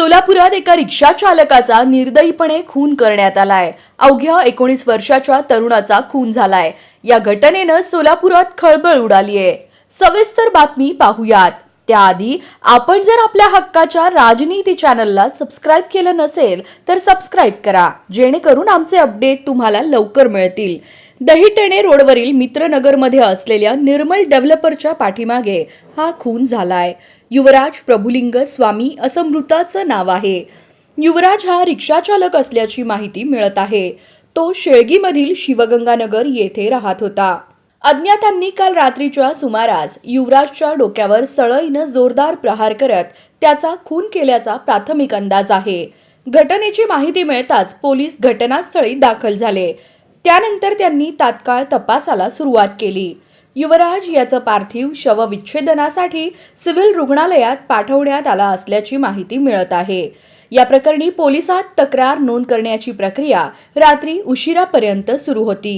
सोलापुरात एका रिक्षा चालकाचा निर्दयीपणे खून करण्यात आलाय। अवघ्या 19 वर्षाच्या तरुणाचा खून झालाय। या घटनेनं सोलापुरात खळबळ उडालीये। सविस्तर बातमी पाहूयात। त्याआधी आपण जर आपल्या हक्काच्या राजनीती चॅनलला सबस्क्राइब केलं नसेल तर सबस्क्राइब करा, जेणेकरून आमचे अपडेट तुम्हाला लवकर मिळतील। दहिटणे रोडवरील मित्रनगरमध्ये असलेल्या निर्मल डेव्हलपरच्या पाठीमागे हा खून झालाय। युवराज प्रभुलिंग स्वामी असं मृताचं नाव आहे। युवराज हा रिक्षा चालक असल्याची माहिती मिळत आहे। तो शेळगीमधील शिवगंगानगर येथे राहत होता। अज्ञातांनी काल रात्रीच्या सुमारास युवराजच्या डोक्यावर सळईनं जोरदार प्रहार करत त्याचा खून केल्याचा प्राथमिक अंदाज आहे। घटनेची माहिती मिळताच पोलीस घटनास्थळी दाखल झाले। त्यानंतर त्यांनी तात्काळ तपासाला सुरुवात केली। युवराज याचं पार्थिव शवविच्छेदनासाठी सिव्हिल रुग्णालयात पाठवण्यात आला असल्याची माहिती मिळत आहे। या प्रकरणी पोलिसात तक्रार नोंद करण्याची प्रक्रिया रात्री उशिरापर्यंत सुरू होती।